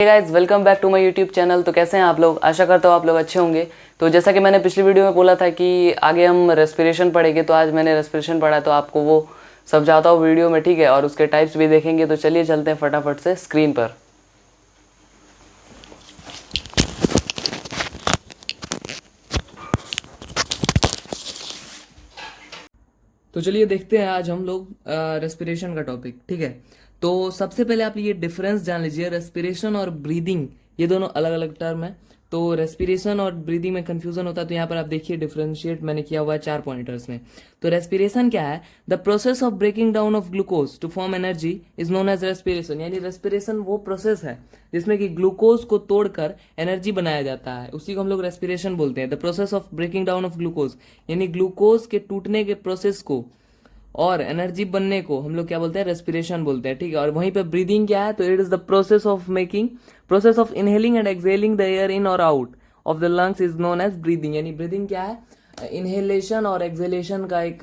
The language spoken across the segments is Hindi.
Guys welcome back to my YouTube channel. तो कैसे हैं आप लोग? आशा करता हूँ आप लोग अच्छे होंगे। तो जैसा कि मैंने पिछली वीडियो में बोला था कि आगे हम रेस्पिरेशन पढ़ेंगे, तो आज मैंने रेस्पिरेशन पढ़ा है, तो आपको वो समझाता हूँ वीडियो में, ठीक है। और उसके टाइप्स भी देखेंगे। तो चलिए चलते हैं फटाफट से स्क्रीन पर। तो चलिए देखते हैं आज हम लोग रेस्पिरेशन का टॉपिक, ठीक है। तो सबसे पहले आप ये डिफरेंस जान लीजिए, रेस्पिरेशन और ब्रीदिंग ये दोनों अलग अलग टर्म है। तो रेस्पिरेशन और ब्रीदिंग में कंफ्यूजन होता है, तो यहाँ पर आप देखिए डिफरेंशिएट मैंने किया हुआ है 4 पॉइंटर्स में। तो रेस्पिरेशन क्या है? The process of breaking down of glucose to form energy is known as respiration. यानी रेस्पिरेशन वो प्रोसेस है जिसमें कि ग्लूकोज को तोड़कर एनर्जी बनाया जाता है, उसी को हम लोग रेस्पिरेशन बोलते हैं। The process of breaking down of glucose यानी ग्लूकोज के टूटने के प्रोसेस को और एनर्जी बनने को हम लोग क्या बोलते हैं? रेस्पिरेशन बोलते हैं, ठीक है। और वहीं पे ब्रीदिंग क्या है? तो it is the process of inhaling and exhaling the air in और out of the lungs is known as breathing. यानी ब्रीदिंग क्या है? इनहेलेशन और एक्सहेलेशन का एक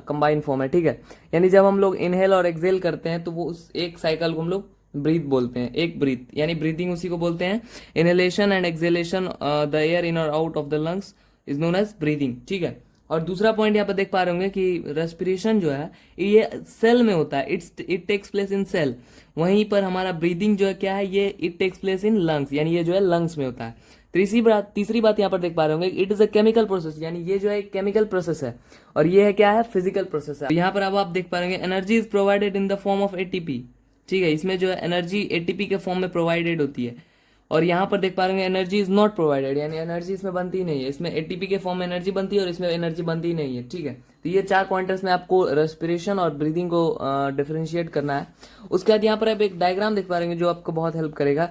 कंबाइन फॉर्म है, ठीक है। यानी जब हम लोग इनहेल और एक्सहेल करते हैं तो वो उस एक साइकिल को हम लोग ब्रीथ बोलते हैं, एक ब्रीथ यानी ब्रीथिंग उसी को बोलते हैं। Inhalation and exhalation the air in और out of the lungs is known as breathing, ठीक है। और दूसरा पॉइंट यहाँ पर देख पा रहे होंगे कि रेस्पिरेशन जो है ये सेल में होता है, it takes place in cell. वहीं पर हमारा ब्रीदिंग जो है क्या है? ये it takes place in lungs, यानी ये जो है लंग्स में होता है। तीसरी बात यहाँ पर देख पा रहे होंगे, it is a chemical process, यानी ये जो है एक केमिकल प्रोसेस है और ये है क्या है? फिजिकल प्रोसेस है। यहाँ पर अब आप देख पा रहे होंगे energy is provided in the form of ATP, ठीक है। इसमें जो है एनर्जी एटीपी के फॉर्म में प्रोवाइडेड होती है। और यहाँ पर देख पा रहे हैं एनर्जी इज नॉट प्रोवाइडेड, यानी एनर्जी इसमें बनती ही नहीं है। इसमें एटीपी के फॉर्म में एनर्जी बनती है और इसमें एनर्जी बनती ही नहीं है, ठीक है। तो ये 4 पॉइंटर्स में आपको रेस्पिरेशन और ब्रीदिंग को डिफरेंशिएट करना है। उसके बाद यहाँ पर आप एक डायग्राम देख पा रहे हैं जो आपको बहुत हेल्प करेगा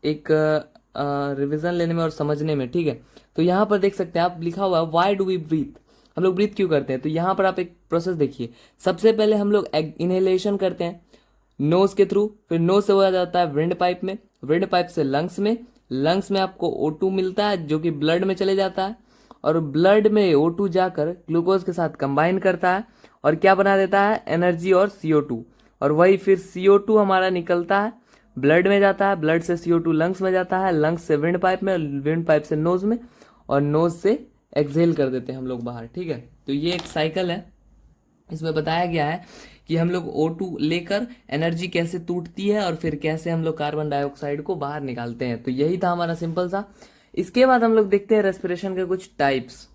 एक रिविजन लेने में और समझने में, ठीक है। तो यहाँ पर देख सकते हैं आप, लिखा हुआ है वाई डू वी ब्रीथ, हम लोग ब्रीथ क्यों करते हैं। तो यहाँ पर आप एक प्रोसेस देखिए। सबसे पहले हम लोग इनहेलेशन करते हैं नोज के थ्रू, फिर नोज से हो जाता है विंड पाइप में, विंड पाइप से लंग्स में आपको O2 मिलता है जो कि ब्लड में चले जाता है, और ब्लड में O2 जाकर ग्लूकोज के साथ कंबाइन करता है और क्या बना देता है? एनर्जी और CO2। और वही फिर CO2 हमारा निकलता है, ब्लड में जाता है, ब्लड से CO2 लंग्स में जाता है, लंग्स से विंड पाइप में, विंड पाइप से नोज में, और नोज से एक्सहेल कर देते हैं हम लोग बाहर, ठीक है। तो ये एक साइकिल है। इसमें बताया गया है कि हम लोग O2 लेकर एनर्जी कैसे टूटती है और फिर कैसे हम लोग कार्बन डाइऑक्साइड को बाहर निकालते हैं। तो यही था हमारा सिंपल सा। इसके बाद हम लोग देखते हैं रेस्पिरेशन के कुछ टाइप्स।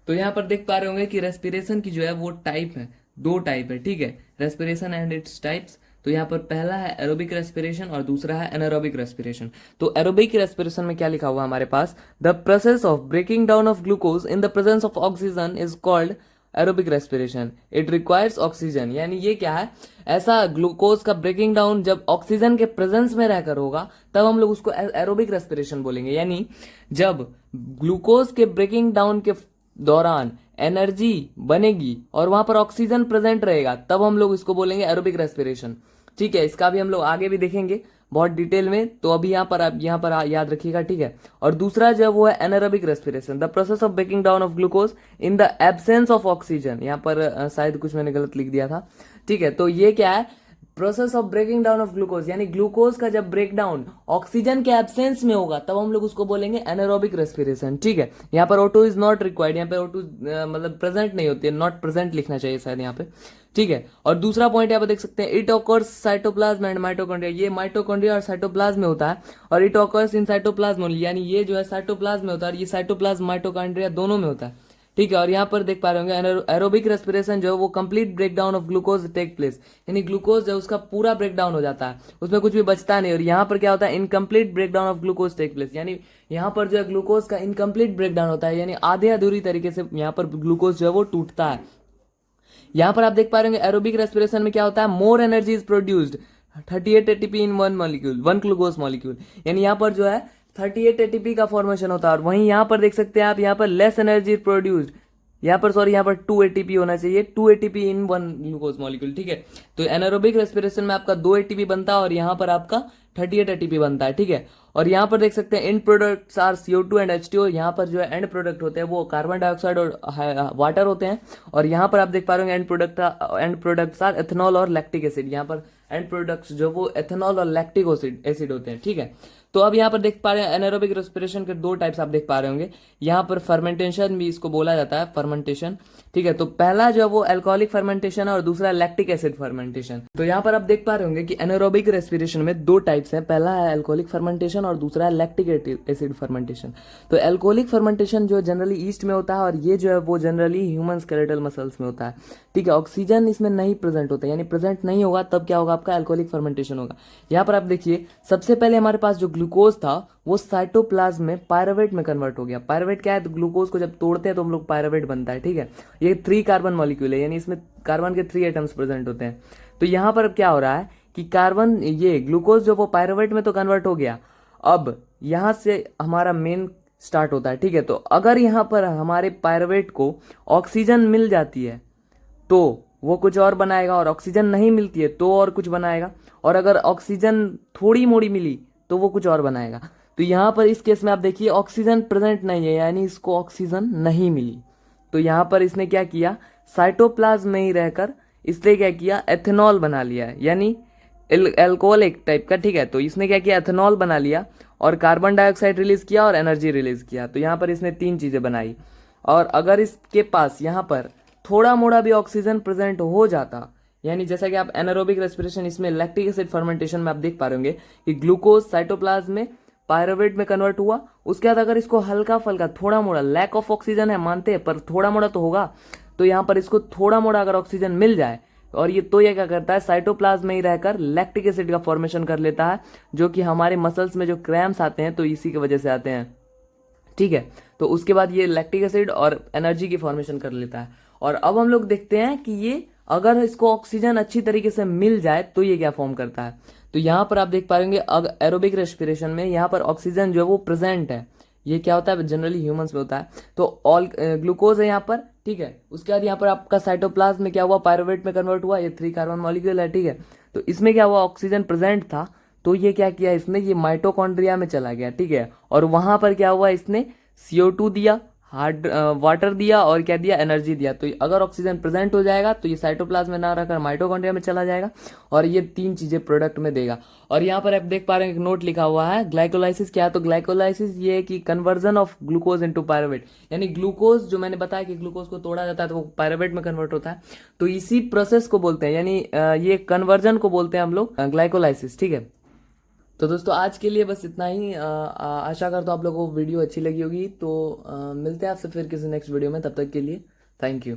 तो यहाँ पर देख पा रहे होंगे कि रेस्पिरेशन की जो है वो टाइप है, 2 टाइप है, ठीक है। Respiration and its types. तो यहाँ पर पहला है एरोबिक रेस्पिरेशन और दूसरा है एनारोबिक रेस्पिरेशन। तो एरोबिक रेस्पिरेशन में क्या लिखा हुआ है हमारे पास? The process of breaking down of glucose in the presence of oxygen is called aerobic respiration, it requires oxygen. यानी ये क्या है? ऐसा ग्लूकोज का ब्रेकिंग डाउन जब ऑक्सीजन के प्रेजेंस में रहकर होगा तब हम लोग उसको एरोबिक रेस्पिरेशन बोलेंगे। यानी जब ग्लूकोज के ब्रेकिंग डाउन के दौरान एनर्जी बनेगी और वहां पर ऑक्सीजन प्रेजेंट रहेगा तब हम लोग इसको बोलेंगे एरोबिक रेस्पिरेशन, ठीक है। इसका भी हम लोग आगे भी देखेंगे बहुत डिटेल में, तो अभी यहाँ पर आप याद रखिएगा, ठीक है। और दूसरा जो है वो है anaerobic respiration, the process of breaking down of glucose in the absence of oxygen. यहाँ पर शायद कुछ मैंने गलत लिख दिया था, ठीक है। तो ये क्या है? Process of breaking down of glucose, यानी ग्लूकोज का जब ब्रेक डाउन ऑक्सीजन के एब्सेंस में होगा तब हम लोग उसको बोलेंगे एनारोबिक रेस्पिरेशन, ठीक है। यहाँ पर O2 इज नॉट रिक्वायर्ड, यहाँ पे O2 मतलब प्रेजेंट नहीं होती है, नॉट प्रेजेंट लिखना चाहिए शायद यहाँ पे, ठीक है। और दूसरा पॉइंट यहाँ पे देख सकते हैं, it occurs cytoplasm and mitochondria. ये माइटोकॉन्ड्रिया और साइटोप्लाज्म में होता है और it occurs in cytoplasm only, यानी ये जो है साइटोप्लाज्म में होता है और ये साइटोप्लाज्म माइटोकॉन्ड्रिया दोनों में होता है, ठीक है। और यहाँ पर देख पा रहे होंगे एरोबिक रेस्पिरेशन जो है वो complete breakdown of glucose take place, यानी ग्लूकोज जो है उसका पूरा ब्रेकडाउन हो जाता है, उसमें कुछ भी बचता नहीं। और यहाँ पर क्या होता है? Incomplete breakdown of glucose take place, यानी यहाँ पर जो है ग्लूकोज का इनकम्प्लीट ब्रेकडाउन होता है, यानी आधे अधूरी तरीके से यहाँ पर ग्लूकोज जो है वो टूटता है। यहाँ पर आप देख पा रहे होंगे एरोबिक रेस्पिरेशन में क्या होता है? More energy is produced 38 ATP in one molecule, one glucose molecule, यानी यहाँ पर जो है 38 एटीपी का फॉर्मेशन होता है। और वहीं यहाँ पर देख सकते हैं आप, यहाँ पर लेस एनर्जी प्रोड्यूस्ड, यहाँ पर 2 एटीपी होना चाहिए, 2 ATP in one glucose molecule, ठीक है। तो एनारोबिक रेस्पिरेशन में आपका 2 एटीपी बनता है और यहाँ पर आपका 38 एटीपी बनता है, ठीक है। और यहाँ पर देख सकते हैं and products are CO2 and H2O। यहाँ पर जो है एंड प्रोडक्ट होते हैं वो कार्बन डाइऑक्साइड और वाटर होते हैं। और यहाँ पर आप देख पा रहे होंगे एंड प्रोडक्ट्स आर एथेनॉल और लैक्टिक एसिड। यहाँ पर एंड प्रोडक्ट्स जो वो एथेनॉल और लैक्टिक एसिड होते हैं, ठीक है। तो अब यहाँ पर देख पा रहे हैं एनारोबिक रेस्पिरेशन के दो टाइप्स आप देख पा रहे होंगे। यहाँ पर फर्मेंटेशन भी इसको बोला जाता है, फर्मेंटेशन, ठीक है। तो पहला जो है वो अल्कोहलिक फर्मेंटेशन है और दूसरा लैक्टिक एसिड फर्मेंटेशन। तो यहाँ पर आप देख पा रहे होंगे कि एनारोबिक रेस्पिरेशन में दो टाइप्स हैं, पहला है अल्कोहलिक फर्मेंटेशन और दूसरा है लैक्टिक एसिड फर्मेंटेशन। तो अल्कोहलिक फर्मेंटेशन जो जनरली ईस्ट में होता है और ये जो है वो जनरली ह्यूमन स्केलेटल मसल्स में होता है, ठीक है। ऑक्सीजन इसमें नहीं प्रेजेंट होता, यानी प्रेजेंट नहीं होगा तब क्या होगा, आपका अल्कोहलिक फर्मेंटेशन होगा। यहाँ पर आप देखिए सबसे पहले हमारे पास जो ग्लूकोज था वो साइटोप्लाज्म में पायरुवेट में कन्वर्ट हो गया। पायरुवेट क्या है, तो ग्लूकोज को जब तोड़ते हैं तो हम लोग पायरुवेट बनता है, ठीक है। ये 3 कार्बन मॉलिक्यूल है, यानी इसमें कार्बन के 3 एटम्स प्रेजेंट होते हैं। तो यहाँ पर अब क्या हो रहा है कि कार्बन, ये ग्लूकोज जो वो पायरुवेट में तो कन्वर्ट हो गया, अब यहाँ से हमारा मेन स्टार्ट होता है, ठीक है। तो अगर यहाँ पर हमारे पायरुवेट को ऑक्सीजन मिल जाती है तो वो कुछ और बनाएगा, और ऑक्सीजन नहीं मिलती है तो और कुछ बनाएगा, और अगर ऑक्सीजन थोड़ी मोड़ी मिली तो वो कुछ और बनाएगा। तो यहाँ पर इस केस में आप देखिए ऑक्सीजन प्रेजेंट नहीं है, यानी इसको ऑक्सीजन नहीं मिली। तो यहाँ पर इसने क्या किया, साइटोप्लाज्म में ही रहकर इसने क्या किया, एथेनॉल बना लिया है, यानी अल्कोहल एक टाइप का, ठीक है। तो इसने क्या किया, एथेनॉल बना लिया और कार्बन डाइऑक्साइड रिलीज किया और एनर्जी रिलीज किया। तो यहाँ पर इसने 3 चीजें बनाई। और अगर इसके पास यहाँ पर थोड़ा मोड़ा भी ऑक्सीजन प्रेजेंट हो जाता, यानी जैसा कि आप एनारोबिक रेस्पिरेशन इसमें लैक्टिक एसिड फर्मेंटेशन में आप देख पा रहे होंगे कि ग्लूकोज साइटोप्लाज्म में पायरुवेट में कन्वर्ट हुआ, उसके बाद अगर इसको हल्का फल्का थोड़ा मोड़ा, लैक ऑफ ऑक्सीजन है मानते हैं पर थोड़ा मोड़ा तो होगा, तो यहाँ पर इसको थोड़ा मोड़ा अगर ऑक्सीजन मिल जाए और ये तो ये क्या करता है, साइटोप्लाज्म में ही रहकर लैक्टिक एसिड का फॉर्मेशन कर लेता है, जो कि हमारे मसल्स में जो क्रैम्स आते हैं तो इसी की वजह से आते हैं, ठीक है। तो उसके बाद ये लैक्टिक एसिड और एनर्जी की फॉर्मेशन कर लेता है। और अब हम लोग देखते हैं कि ये अगर इसको ऑक्सीजन अच्छी तरीके से मिल जाए तो ये क्या फॉर्म करता है। तो यहाँ पर आप देख पाएंगे एरोबिक रेस्पिरेशन में यहाँ पर ऑक्सीजन जो है वो प्रेजेंट है। ये क्या होता है, जनरली ह्यूमंस में होता है। तो ऑल ग्लूकोज है यहाँ पर, ठीक है। उसके बाद यहाँ पर आपका साइटोप्लाज्म में क्या हुआ, पायरुवेट में कन्वर्ट हुआ, ये 3 कार्बन मॉलिक्यूल है, ठीक है। तो इसमें क्या हुआ, ऑक्सीजन प्रेजेंट था, तो ये क्या किया इसने, ये माइटोकॉन्ड्रिया में चला गया, ठीक है। और वहां पर क्या हुआ, इसने CO2 दिया, हार्ड वाटर दिया और क्या दिया, एनर्जी दिया। तो अगर ऑक्सीजन प्रेजेंट हो जाएगा तो ये साइटोप्लाज्म में ना रहकर माइटोकॉन्ड्रिया में चला जाएगा और ये 3 चीजें प्रोडक्ट में देगा। और यहाँ पर आप देख पा रहे हैं एक नोट लिखा हुआ है, ग्लाइकोलाइसिस क्या है। तो ग्लाइकोलाइसिस ये है कि conversion of glucose into pyruvate, यानी ग्लूकोज जो मैंने बताया कि ग्लूकोज को तोड़ा जाता है तो वो पायरुवेट में कन्वर्ट होता है, तो इसी प्रोसेस को बोलते हैं, यानी ये कन्वर्जन को बोलते हैं हम लोग ग्लाइकोलाइसिस, ठीक है। तो दोस्तों आज के लिए बस इतना ही। आशा करता हूँ आप लोगों को वीडियो अच्छी लगी होगी। तो मिलते हैं आपसे फिर किसी नेक्स्ट वीडियो में, तब तक के लिए थैंक यू।